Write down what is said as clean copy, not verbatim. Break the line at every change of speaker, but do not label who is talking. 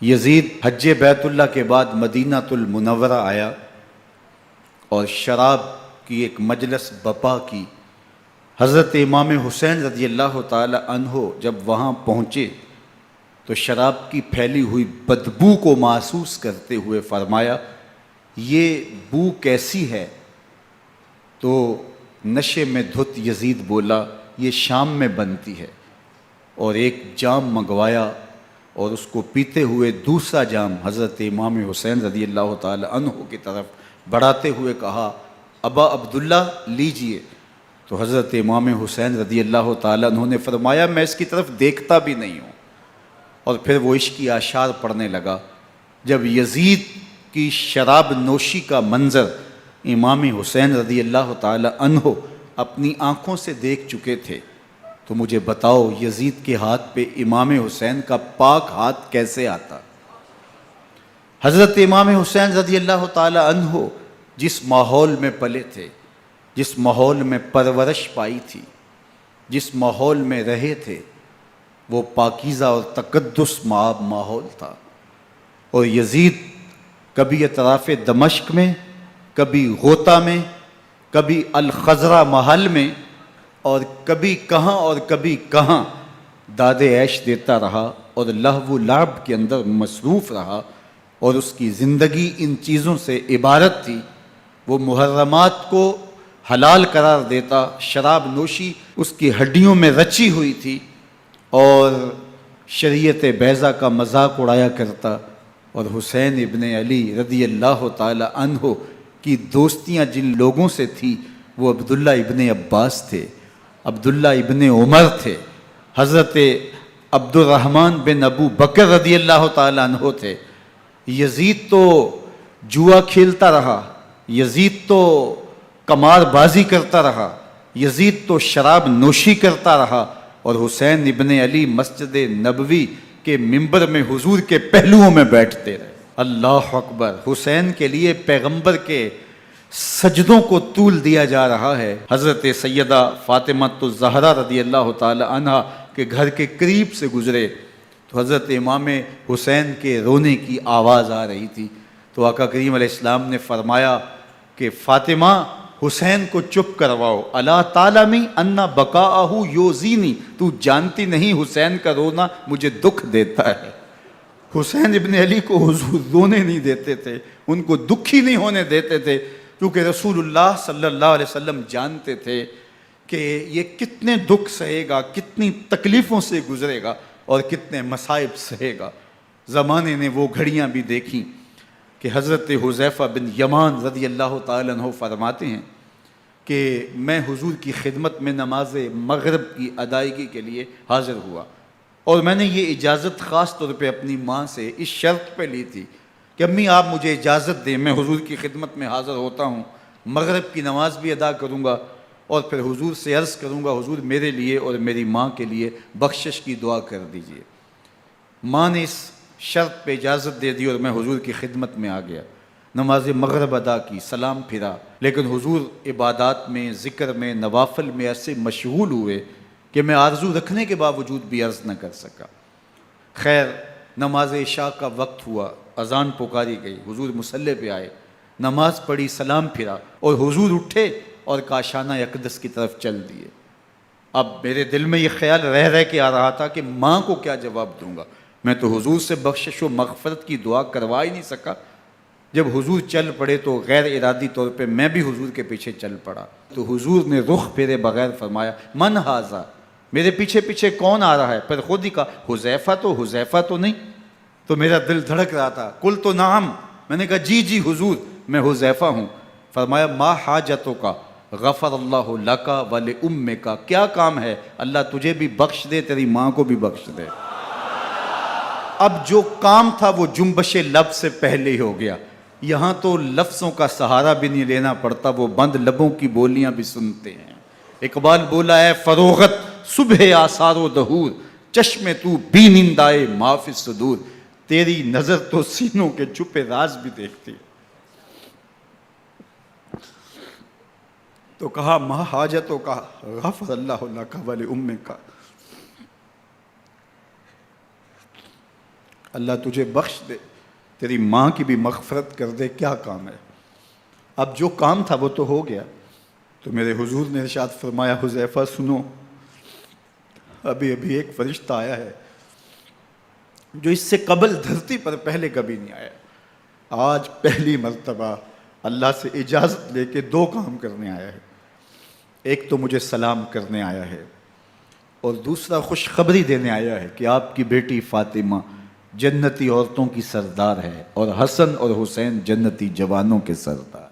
یزید حج بیت اللہ کے بعد مدینہ المنورہ آیا اور شراب کی ایک مجلس بپا کی۔ حضرت امام حسین رضی اللہ تعالی عنہ جب وہاں پہنچے تو شراب کی پھیلی ہوئی بدبو کو محسوس کرتے ہوئے فرمایا، یہ بو کیسی ہے؟ تو نشے میں دھت یزید بولا، یہ شام میں بنتی ہے، اور ایک جام منگوایا اور اس کو پیتے ہوئے دوسرا جام حضرت امام حسین رضی اللہ تعالی عنہ کی طرف بڑھاتے ہوئے کہا، ابا عبداللہ لیجئے۔ تو حضرت امام حسین رضی اللہ تعالی عنہ نے فرمایا، میں اس کی طرف دیکھتا بھی نہیں ہوں، اور پھر وہ عشقی اشعار پڑھنے لگا۔ جب یزید کی شراب نوشی کا منظر امام حسین رضی اللہ تعالی عنہ اپنی آنکھوں سے دیکھ چکے تھے تو مجھے بتاؤ یزید کے ہاتھ پہ امام حسین کا پاک ہاتھ کیسے آتا؟ حضرت امام حسین رضی اللہ تعالی عنہ جس ماحول میں پلے تھے، جس ماحول میں پرورش پائی تھی، جس ماحول میں رہے تھے، وہ پاکیزہ اور تقدس مآب ماحول تھا۔ اور یزید کبھی اطراف دمشق میں، کبھی غوطہ میں، کبھی الخضرہ محل میں، اور کبھی کہاں داد عیش دیتا رہا اور لہو و لعب کے اندر مصروف رہا، اور اس کی زندگی ان چیزوں سے عبارت تھی۔ وہ محرمات کو حلال قرار دیتا، شراب نوشی اس کی ہڈیوں میں رچی ہوئی تھی، اور شریعت بیضا کا مذاق اڑایا کرتا۔ اور حسین ابن علی رضی اللہ تعالی عنہ کی دوستیاں جن لوگوں سے تھی وہ عبداللہ ابن عباس تھے، عبداللہ ابن عمر تھے، حضرت عبد الرحمن بن ابو بکر رضی اللہ تعالی عنہ تھے۔ یزید تو جوا کھیلتا رہا، یزید تو قمار بازی کرتا رہا، یزید تو شراب نوشی کرتا رہا، اور حسین ابن علی مسجد نبوی کے منبر میں حضور کے پہلوؤں میں بیٹھتے رہے۔ اللہ اکبر! حسین کے لیے پیغمبر کے سجدوں کو طول دیا جا رہا ہے۔ حضرت سیدہ فاطمہ الزہرا رضی اللہ تعالی عنہ کے گھر کے قریب سے گزرے تو حضرت امام حسین کے رونے کی آواز آ رہی تھی، تو آقا کریم علیہ السلام نے فرمایا کہ فاطمہ حسین کو چپ کرواؤ، اللہ تعلمی ان بقاءہ یوزینی، تو جانتی نہیں حسین کا رونا مجھے دکھ دیتا ہے۔ حسین ابن علی کو حضور رونے نہیں دیتے تھے، ان کو دکھی نہیں ہونے دیتے تھے، کیونکہ رسول اللہ صلی اللہ علیہ وسلم جانتے تھے کہ یہ کتنے دکھ سہے گا، کتنی تکلیفوں سے گزرے گا اور کتنے مصائب سہے گا۔ زمانے نے وہ گھڑیاں بھی دیکھیں کہ حضرت حذیفہ بن یمان رضی اللہ تعالیٰ عنہ فرماتے ہیں کہ میں حضور کی خدمت میں نماز مغرب کی ادائیگی کے لیے حاضر ہوا، اور میں نے یہ اجازت خاص طور پہ اپنی ماں سے اس شرط پہ لی تھی کہ امی آپ مجھے اجازت دیں، میں حضور کی خدمت میں حاضر ہوتا ہوں، مغرب کی نماز بھی ادا کروں گا، اور پھر حضور سے عرض کروں گا حضور میرے لیے اور میری ماں کے لیے بخشش کی دعا کر دیجئے۔ ماں نے اس شرط پہ اجازت دے دی اور میں حضور کی خدمت میں آ گیا، نماز مغرب ادا کی، سلام پھرا، لیکن حضور عبادات میں، ذکر میں، نوافل میں ایسے مشغول ہوئے کہ میں آرزو رکھنے کے باوجود بھی عرض نہ کر سکا۔ خیر نماز عشاء کا وقت ہوا، اذان پکاری گئی، حضور مصلی پہ آئے، نماز پڑھی، سلام پھرا، اور حضور اٹھے اور کاشانہ اقدس کی طرف چل دیے۔ اب میرے دل میں یہ خیال رہ کے آ رہا تھا کہ ماں کو کیا جواب دوں گا، میں تو حضور سے بخشش و مغفرت کی دعا کروا ہی نہیں سکا۔ جب حضور چل پڑے تو غیر ارادی طور پہ میں بھی حضور کے پیچھے چل پڑا، تو حضور نے رخ پھیرے بغیر فرمایا، من ھذا، میرے پیچھے پیچھے کون آ رہا ہے؟ پھر خود ہی کہا حذیفہ تو نہیں؟ تو میرا دل دھڑک رہا تھا، قلت نعم، میں نے کہا جی حضور میں حذیفہ ہوں۔ فرمایا ما حاجتک غفر اللہ لک ولامک، کیا کام ہے؟ اللہ تجھے بھی بخش دے، تیری ماں کو بھی بخش دے۔ اب جو کام تھا وہ جنبش لب سے پہلے ہی ہو گیا، یہاں تو لفظوں کا سہارا بھی نہیں لینا پڑتا، وہ بند لبوں کی بولیاں بھی سنتے ہیں۔ اقبال بولا ہے فروغت صبح آثار و دہور، چشم تو بینندائے ما فی الصدور، تیری نظر تو سینوں کے چھپے راز بھی دیکھتی ہے۔ تو کہا ما حاجتوں کا غفر اللہ لک ولامک، اللہ تجھے بخش دے، تیری ماں کی بھی مغفرت کر دے، کیا کام ہے؟ اب جو کام تھا وہ تو ہو گیا۔ تو میرے حضور نے ارشاد فرمایا، حذیفہ سنو، ابھی ابھی ایک فرشتہ آیا ہے جو اس سے قبل دھرتی پر پہلے کبھی نہیں آیا، آج پہلی مرتبہ اللہ سے اجازت لے کے 2 کام کرنے آیا ہے۔ ایک تو مجھے سلام کرنے آیا ہے، اور دوسرا خوشخبری دینے آیا ہے کہ آپ کی بیٹی فاطمہ جنتی عورتوں کی سردار ہے، اور حسن اور حسین جنتی جوانوں کے سردار۔